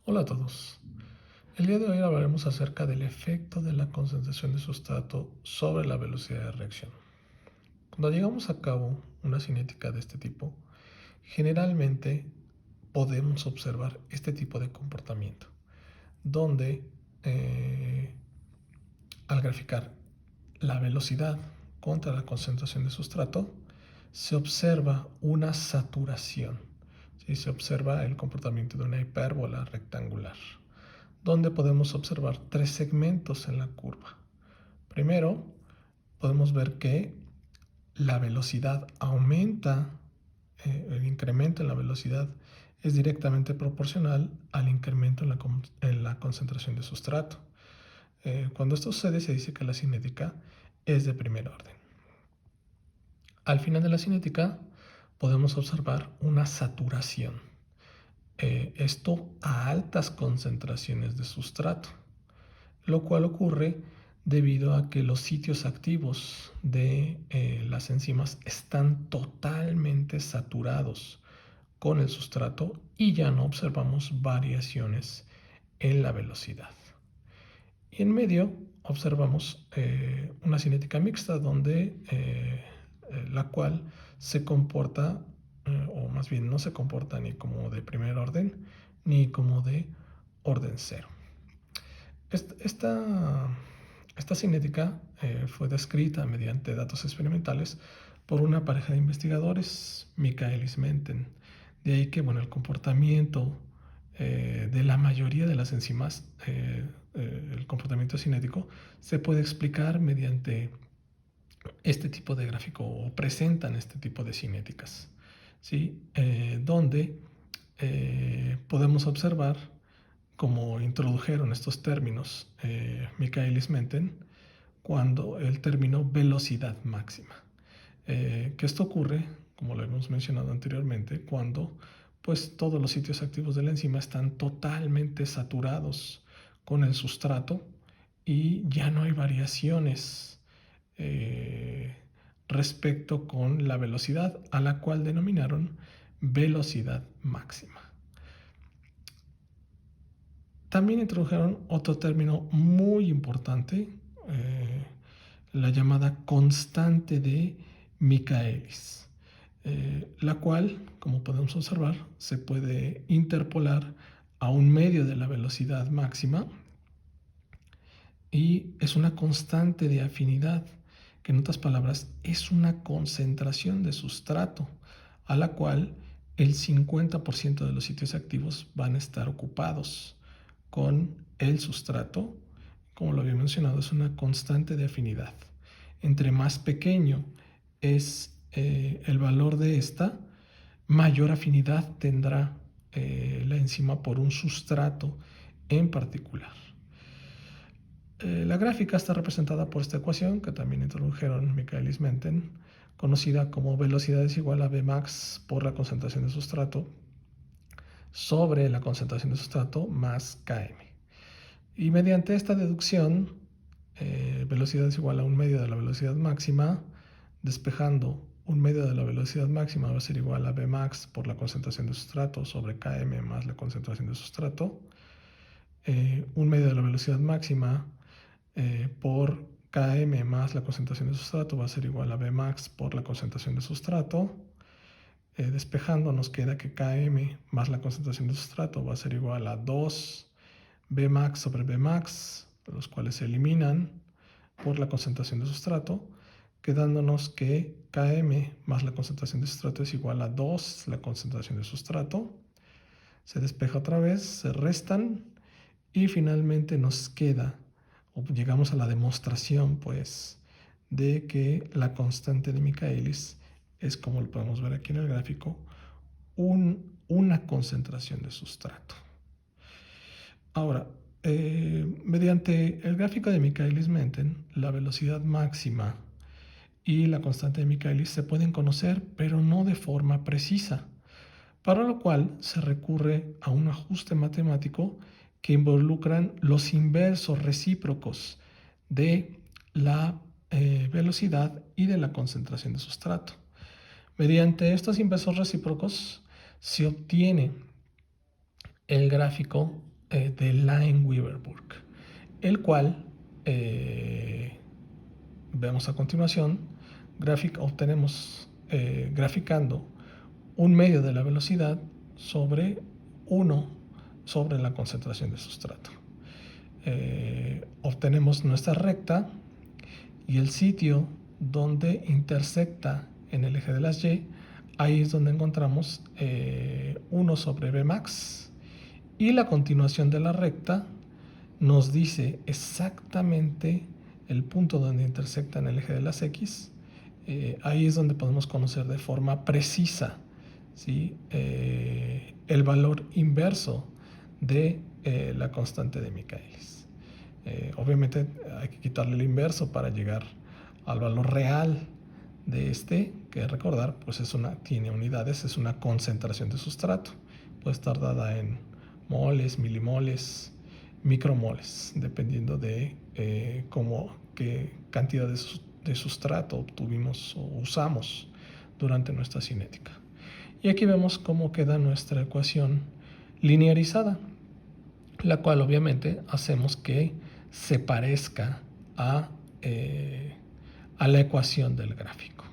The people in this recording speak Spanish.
Hola a todos. El día de hoy hablaremos acerca del efecto de la concentración de sustrato sobre la velocidad de reacción. Cuando llevamos a cabo una cinética de este tipo, generalmente podemos observar este tipo de comportamiento, donde al graficar la velocidad contra la concentración de sustrato, se observa una saturación. ¿Sí? Se observa el comportamiento de una hipérbola rectangular, donde podemos observar tres segmentos en la curva. Primero, podemos ver que la velocidad aumenta, el incremento en la velocidad es directamente proporcional al incremento en la concentración de sustrato. Cuando esto sucede, se dice que la cinética es de primer orden. Al final de la cinética, podemos observar una saturación. Esto a altas concentraciones de sustrato, lo cual ocurre debido a que los sitios activos de las enzimas están totalmente saturados con el sustrato y ya no observamos variaciones en la velocidad. Y en medio observamos una cinética mixta donde la cual se comporta, o más bien no se comporta ni como de primer orden ni como de orden cero. Esta cinética fue descrita mediante datos experimentales por una pareja de investigadores, Michaelis-Menten. De ahí que el comportamiento de la mayoría de las enzimas, el comportamiento cinético, se puede explicar mediante este tipo de gráfico o presentan este tipo de cinéticas, ¿sí? Donde podemos observar, como introdujeron estos términos Michaelis-Menten, cuando el término velocidad máxima. Que esto ocurre, como lo hemos mencionado anteriormente, cuando pues todos los sitios activos de la enzima están totalmente saturados con el sustrato y ya no hay variaciones respecto con la velocidad, a la cual denominaron velocidad máxima. También introdujeron otro término muy importante, la llamada constante de Michaelis, la cual, como podemos observar, se puede interpolar a un medio de la velocidad máxima y es una constante de afinidad, que en otras palabras es una concentración de sustrato, a la cual el 50% de los sitios activos van a estar ocupados con el sustrato. Como lo había mencionado, es una constante de afinidad. Entre más pequeño es el valor de esta, mayor afinidad tendrá la enzima por un sustrato en particular. La gráfica está representada por esta ecuación que también introdujeron Michaelis-Menten, conocida como velocidad es igual a Vmax por la concentración de sustrato sobre la concentración de sustrato más Km. Y mediante esta deducción, velocidad es igual a un medio de la velocidad máxima, despejando un medio de la velocidad máxima va a ser igual a Vmax por la concentración de sustrato sobre Km más la concentración de sustrato. Un medio de la velocidad máxima por Km más la concentración de sustrato va a ser igual a Vmax por la concentración de sustrato. Despejando nos queda que Km más la concentración de sustrato va a ser igual a 2 Vmax sobre Vmax, los cuales se eliminan por la concentración de sustrato, quedándonos que Km más la concentración de sustrato es igual a 2 la concentración de sustrato. Se despeja otra vez, se restan y finalmente nos queda, o llegamos a la demostración pues, de que la constante de Michaelis es, como lo podemos ver aquí en el gráfico, una concentración de sustrato. Ahora, mediante el gráfico de Michaelis-Menten, la velocidad máxima y la constante de Michaelis se pueden conocer, pero no de forma precisa, para lo cual se recurre a un ajuste matemático que involucran los inversos recíprocos de la velocidad y de la concentración de sustrato. Mediante estos inversos recíprocos se obtiene el gráfico de Lineweaver-Burk, el cual vemos a continuación. Obtenemos graficando un medio de la velocidad sobre 1 sobre la concentración de sustrato. Obtenemos nuestra recta y el sitio donde intersecta en el eje de las Y, ahí es donde encontramos 1 sobre Bmax, y la continuación de la recta nos dice exactamente el punto donde intersecta en el eje de las X. Ahí es donde podemos conocer de forma precisa, ¿sí?, el valor inverso de la constante de Michaelis. Obviamente hay que quitarle el inverso para llegar al valor real de este, que recordar, pues tiene unidades, es una concentración de sustrato. Puede estar dada en moles, milimoles, micromoles, dependiendo de qué cantidad de sustrato obtuvimos o usamos durante nuestra cinética. Y aquí vemos cómo queda nuestra ecuación linearizada, la cual obviamente hacemos que se parezca a la ecuación del gráfico.